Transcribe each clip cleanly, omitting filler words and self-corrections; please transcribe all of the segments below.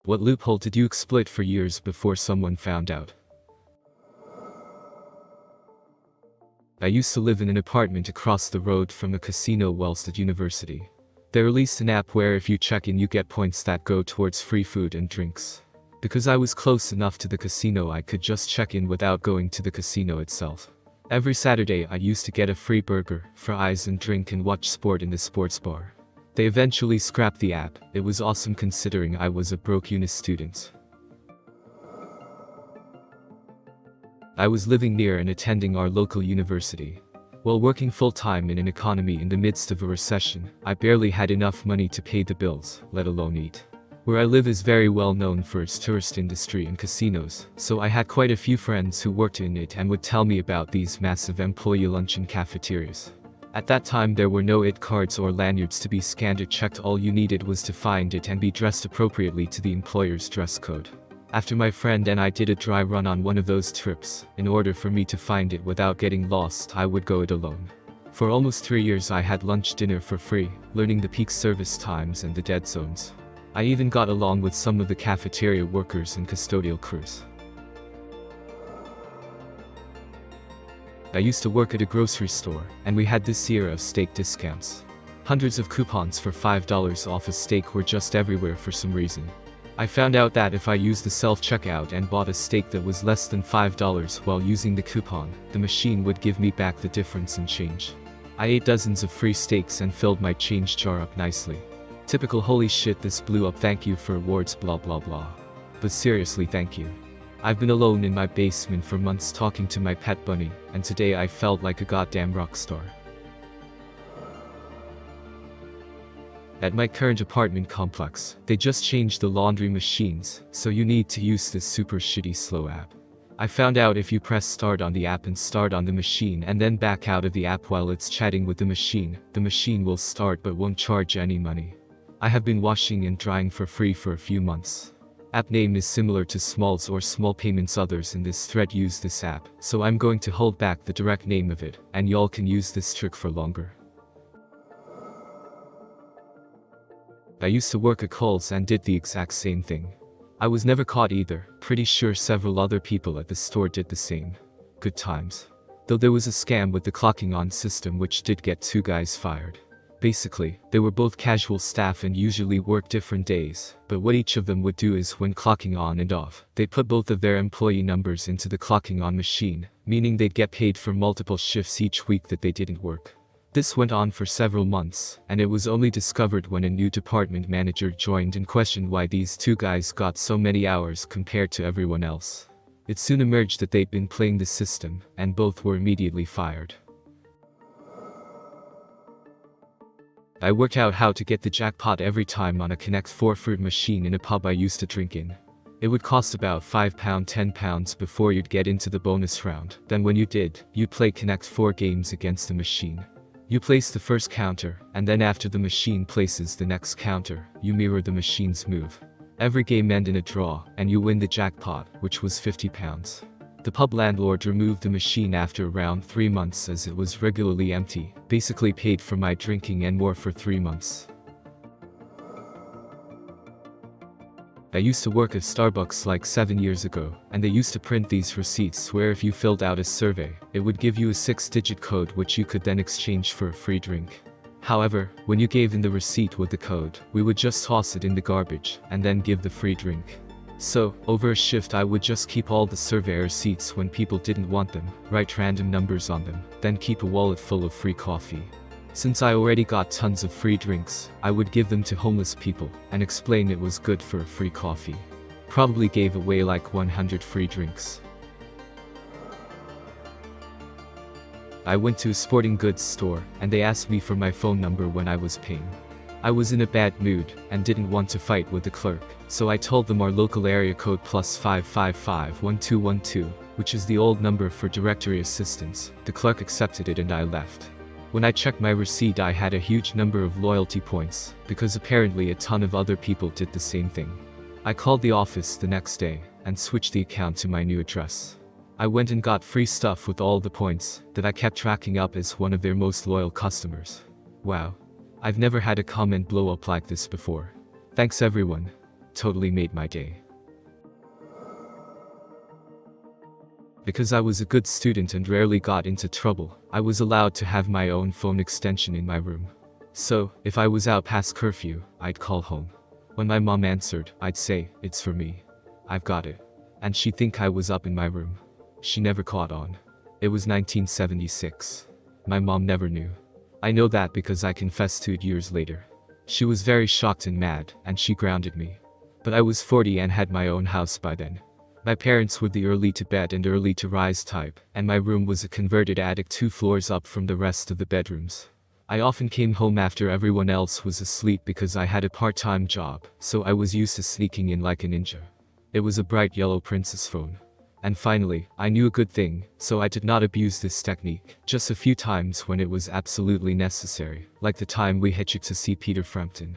What loophole did you exploit for years before someone found out? I used to live in an apartment across the road from a casino whilst at university. They released an app where if you check in you get points that go towards free food and drinks. Because I was close enough to the casino I could just check in without going to the casino itself. Every Saturday I used to get a free burger, fries and drink and watch sport in the sports bar. They eventually scrapped the app. It was awesome considering I was a broke uni student. I was living near and attending our local university. While working full-time in an economy in the midst of a recession, I barely had enough money to pay the bills, let alone eat. Where I live is very well known for its tourist industry and casinos, so I had quite a few friends who worked in it and would tell me about these massive employee luncheon cafeterias. At that time there were no ID cards or lanyards to be scanned or checked. All you needed was to find it and be dressed appropriately to the employer's dress code. After my friend and I did a dry run on one of those trips, in order for me to find it without getting lost I would go it alone. For almost 3 years I had lunch dinner for free, learning the peak service times and the dead zones. I even got along with some of the cafeteria workers and custodial crews. I used to work at a grocery store, and we had this era of steak discounts. Hundreds of coupons for $5 off a steak were just everywhere for some reason. I found out that if I used the self-checkout and bought a steak that was less than $5 while using the coupon, the machine would give me back the difference in change. I ate dozens of free steaks and filled my change jar up nicely. Typical holy shit this blew up, thank you for awards blah blah blah. But seriously, thank you. I've been alone in my basement for months talking to my pet bunny, and today I felt like a goddamn rock star. At my current apartment complex, they just changed the laundry machines, so you need to use this super shitty slow app. I found out if you press start on the app and start on the machine and then back out of the app while it's chatting with the machine will start but won't charge any money. I have been washing and drying for free for a few months. App name is similar to Smalls or Small Payments. Others in this thread use this app, so I'm going to hold back the direct name of it, and y'all can use this trick for longer. I used to work at Kohl's and did the exact same thing. I was never caught either, pretty sure several other people at the store did the same. Good times. Though there was a scam with the clocking on system which did get 2 guys fired. Basically, they were both casual staff and usually worked different days, but what each of them would do is when clocking on and off, they'd put both of their employee numbers into the clocking on machine, meaning they'd get paid for multiple shifts each week that they didn't work. This went on for several months, and it was only discovered when a new department manager joined and questioned why these 2 guys got so many hours compared to everyone else. It soon emerged that they'd been playing the system, and both were immediately fired. I worked out how to get the jackpot every time on a Connect 4 fruit machine in a pub I used to drink in. It would cost about £5 £10 before you'd get into the bonus round. Then when you did, you'd play Connect 4 games against the machine. You place the first counter, and then after the machine places the next counter, you mirror the machine's move. Every game ended in a draw, and you win the jackpot, which was £50. The pub landlord removed the machine after around 3 months as it was regularly empty, basically paid for my drinking and more for 3 months. I used to work at Starbucks like 7 years ago, and they used to print these receipts where if you filled out a survey, it would give you a 6-digit code which you could then exchange for a free drink. However, when you gave in the receipt with the code, we would just toss it in the garbage, and then give the free drink. So, over a shift I would just keep all the survey receipts when people didn't want them, write random numbers on them, then keep a wallet full of free coffee. Since I already got tons of free drinks, I would give them to homeless people, and explain it was good for a free coffee. Probably gave away like 100 free drinks. I went to a sporting goods store, and they asked me for my phone number when I was paying. I was in a bad mood, and didn't want to fight with the clerk, so I told them our local area code +555 1212, which is the old number for directory assistance. The clerk accepted it and I left. When I checked my receipt I had a huge number of loyalty points, because apparently a ton of other people did the same thing. I called the office the next day, and switched the account to my new address. I went and got free stuff with all the points, that I kept tracking up as one of their most loyal customers. Wow. I've never had a comment blow up like this before. Thanks everyone. totally made my day. Because I was a good student and rarely got into trouble, I was allowed to have my own phone extension in my room. So, if I was out past curfew, I'd call home. When my mom answered, I'd say, "It's for me. I've got it." And she'd think I was up in my room. She never caught on. It was 1976. My mom never knew. I know that because I confessed to it years later. She was very shocked and mad, and she grounded me. But I was 40 and had my own house by then. My parents were the early to bed and early to rise type, and my room was a converted attic 2 floors up from the rest of the bedrooms. I often came home after everyone else was asleep because I had a part-time job, so I was used to sneaking in like a ninja. It was a bright yellow Princess phone. And finally, I knew a good thing, so I did not abuse this technique, just a few times when it was absolutely necessary, like the time we hitchhiked to see Peter Frampton.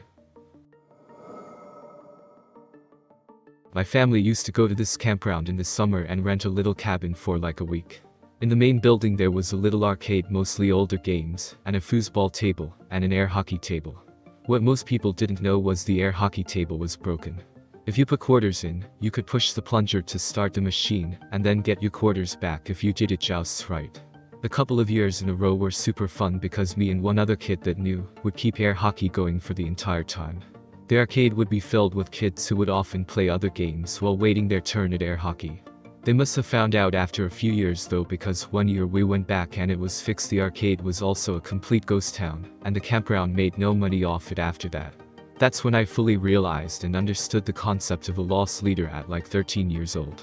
My family used to go to this campground in the summer and rent a little cabin for like a week. In the main building there was a little arcade, mostly older games, and a foosball table, and an air hockey table. What most people didn't know was the air hockey table was broken. If you put quarters in, you could push the plunger to start the machine, and then get your quarters back if you did it just right. The couple of years in a row were super fun because me and one other kid that knew would keep air hockey going for the entire time. The arcade would be filled with kids who would often play other games while waiting their turn at air hockey. They must have found out after a few years though, because one year we went back and it was fixed. The arcade was also a complete ghost town, and the campground made no money off it after that. That's when I fully realized and understood the concept of a lost leader at like 13 years old.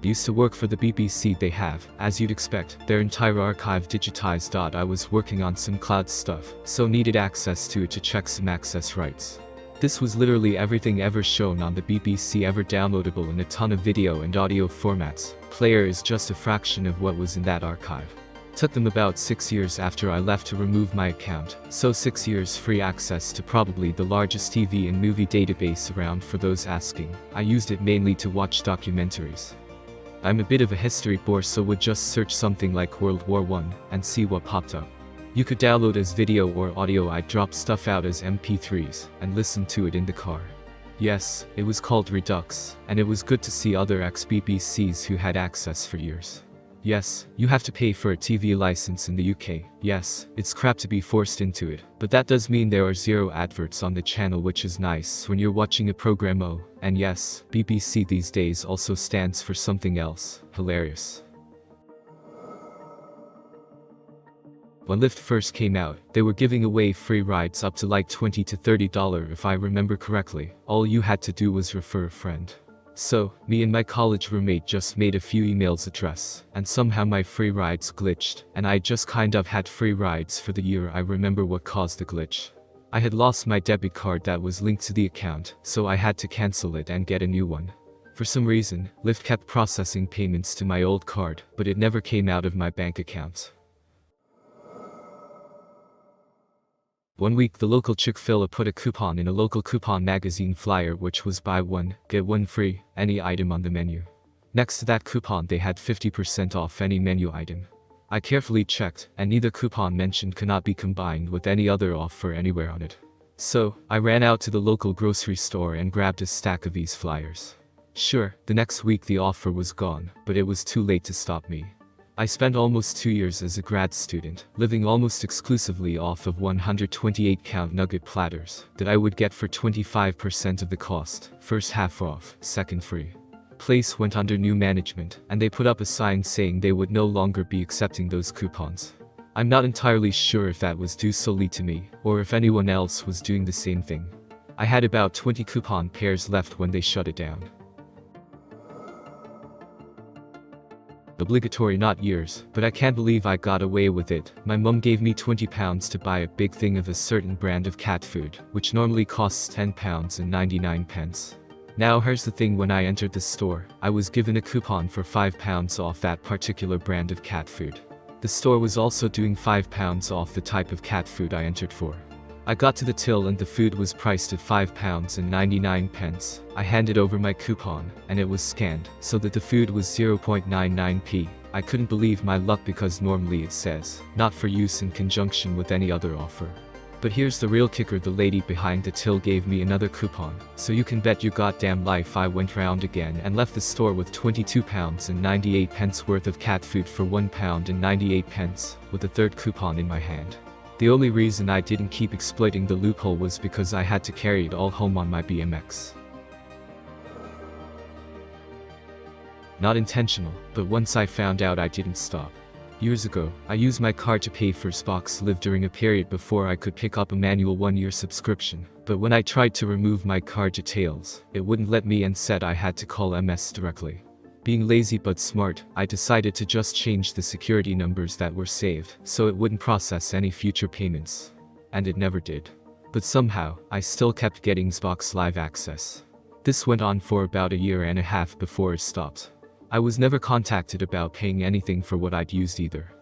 Used to work for the BBC. They have, as you'd expect, their entire archive digitized. I was working on some cloud stuff, so needed access to it to check some access rights. This was literally everything ever shown on the BBC, ever downloadable in a ton of video and audio formats. Player is just a fraction of what was in that archive. Took them about 6 years after I left to remove my account, so 6 years free access to probably the largest TV and movie database around. For those asking, I used it mainly to watch documentaries. I'm a bit of a history bore, so would just search something like World War I and see what popped up. You could download as video or audio. I'd drop stuff out as MP3s and listen to it in the car. Yes, it was called Redux, and it was good to see other ex-BBCs who had access for years. Yes, you have to pay for a TV license in the UK. Yes, it's crap to be forced into it, but that does mean there are 0 adverts on the channel, which is nice when you're watching a program. Oh, and yes, BBC these days also stands for something else. Hilarious. When Lyft first came out, they were giving away free rides up to like $20 to $30 if I remember correctly. All you had to do was refer a friend. So, me and my college roommate just made a few emails address, and somehow my free rides glitched, and I just kind of had free rides for the year. I remember what caused the glitch. I had lost my debit card that was linked to the account, so I had to cancel it and get a new one. For some reason, Lyft kept processing payments to my old card, but it never came out of my bank account. One week the local Chick-fil-A put a coupon in a local coupon magazine flyer, which was buy one, get one free, any item on the menu. Next to that coupon they had 50% off any menu item. I carefully checked, and neither coupon mentioned cannot be combined with any other offer anywhere on it. So, I ran out to the local grocery store and grabbed a stack of these flyers. Sure, the next week the offer was gone, but it was too late to stop me. I spent almost 2 years as a grad student, living almost exclusively off of 128-count nugget platters that I would get for 25% of the cost, first half off, second free. Place went under new management, and they put up a sign saying they would no longer be accepting those coupons. I'm not entirely sure if that was due solely to me, or if anyone else was doing the same thing. I had about 20 coupon pairs left when they shut it down. Obligatory, not years, but I can't believe I got away with it. My mum gave me £20 to buy a big thing of a certain brand of cat food, which normally costs £10.99. Now here's the thing, when I entered the store, I was given a coupon for £5 off that particular brand of cat food. The store was also doing £5 off the type of cat food I entered for. I got to the till and the food was priced at £5.99. I handed over my coupon, and it was scanned, so that the food was 0.99p. I couldn't believe my luck because normally it says, not for use in conjunction with any other offer. But here's the real kicker, the lady behind the till gave me another coupon, so you can bet your goddamn life I went round again and left the store with £22.98 worth of cat food for £1.98, with a third coupon in my hand. The only reason I didn't keep exploiting the loophole was because I had to carry it all home on my BMX. Not intentional, but once I found out I didn't stop. Years ago, I used my card to pay for Xbox Live during a period before I could pick up a manual 1-year subscription, but when I tried to remove my card details, it wouldn't let me and said I had to call MS directly. Being lazy but smart, I decided to just change the security numbers that were saved, so it wouldn't process any future payments. And it never did. But somehow, I still kept getting Xbox Live access. This went on for about a year and a half before it stopped. I was never contacted about paying anything for what I'd used either.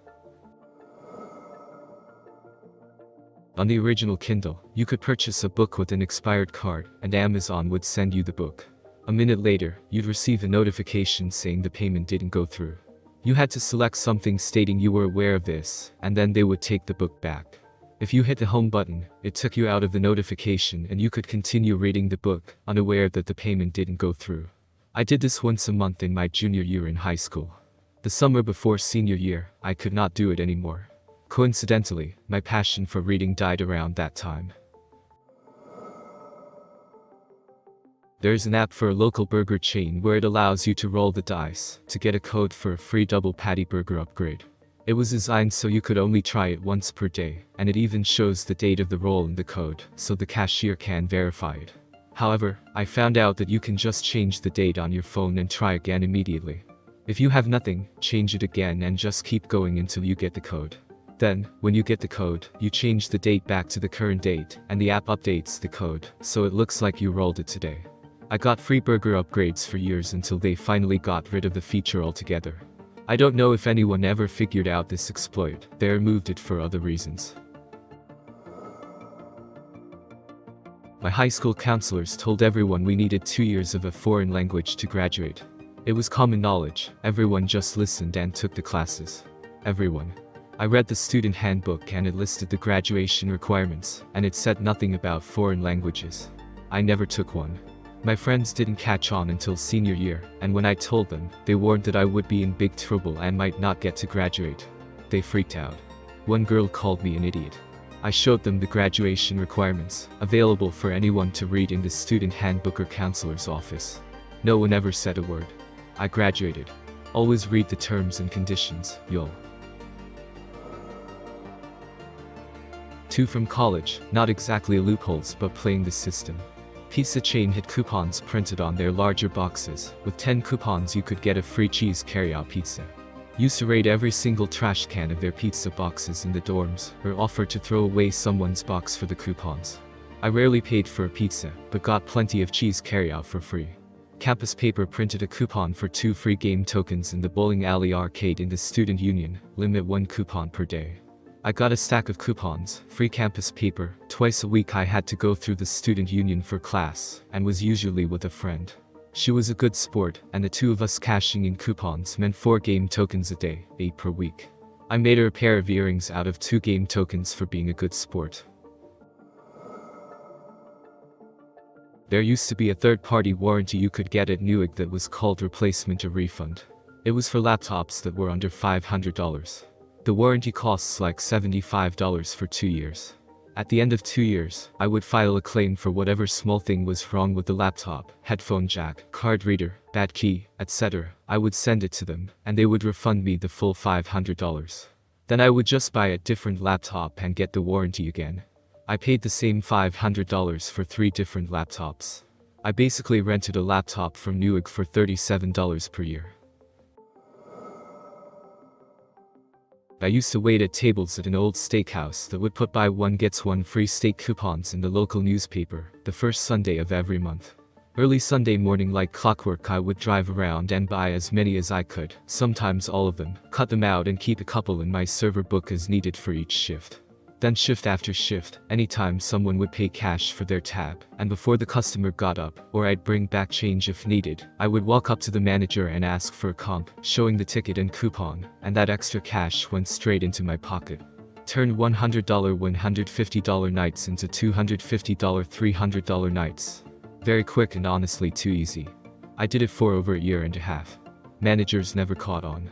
On the original Kindle, you could purchase a book with an expired card, and Amazon would send you the book. A minute later, you'd receive a notification saying the payment didn't go through. You had to select something stating you were aware of this, and then they would take the book back. If you hit the home button, it took you out of the notification and you could continue reading the book, unaware that the payment didn't go through. I did this once a month in my junior year in high school. The summer before senior year, I could not do it anymore. Coincidentally, my passion for reading died around that time. There's an app for a local burger chain where it allows you to roll the dice to get a code for a free double patty burger upgrade. It was designed so you could only try it once per day, and it even shows the date of the roll in the code, so the cashier can verify it. However, I found out that you can just change the date on your phone and try again immediately. If you have nothing, change it again and just keep going until you get the code. Then, when you get the code, you change the date back to the current date, and the app updates the code, so it looks like you rolled it today. I got free burger upgrades for years until they finally got rid of the feature altogether. I don't know if anyone ever figured out this exploit, they removed it for other reasons. My high school counselors told everyone we needed 2 years of a foreign language to graduate. It was common knowledge, everyone just listened and took the classes. Everyone. I read the student handbook and it listed the graduation requirements, and it said nothing about foreign languages. I never took one. My friends didn't catch on until senior year, and when I told them, they warned that I would be in big trouble and might not get to graduate. They freaked out. One girl called me an idiot. I showed them the graduation requirements, available for anyone to read in the student handbook or counselor's office. No one ever said a word. I graduated. Always read the terms and conditions, y'all. 2 from college, not exactly loopholes but playing the system. Pizza chain had coupons printed on their larger boxes. With 10 coupons you could get a free cheese carryout pizza. Used to raid every single trash can of their pizza boxes in the dorms, or offer to throw away someone's box for the coupons. I rarely paid for a pizza, but got plenty of cheese carryout for free. Campus paper printed a coupon for 2 free game tokens in the bowling alley arcade in the student union, limit 1 coupon per day. I got a stack of coupons, free campus paper, twice a week I had to go through the student union for class, and was usually with a friend. She was a good sport, and the 2 of us cashing in coupons meant 4 game tokens a day, 8 per week. I made her a pair of earrings out of 2 game tokens for being a good sport. There used to be a third-party warranty you could get at Newegg that was called replacement or refund. It was for laptops that were under $500. The warranty costs like $75 for 2 years. At the end of 2 years, I would file a claim for whatever small thing was wrong with the laptop, headphone jack, card reader, bad key, etc. I would send it to them, and they would refund me the full $500. Then I would just buy a different laptop and get the warranty again. I paid the same $500 for 3 different laptops. I basically rented a laptop from Newegg for $37 per year. I used to wait at tables at an old steakhouse that would put buy one gets one free steak coupons in the local newspaper, the first Sunday of every month. Early Sunday morning like clockwork I would drive around and buy as many as I could, sometimes all of them, cut them out and keep a couple in my server book as needed for each shift. Then shift after shift, anytime someone would pay cash for their tab, and before the customer got up, or I'd bring back change if needed, I would walk up to the manager and ask for a comp, showing the ticket and coupon, and that extra cash went straight into my pocket. Turned $100 $150 nights into $250 $300 nights. Very quick and honestly too easy. I did it for over a year and a half. Managers never caught on.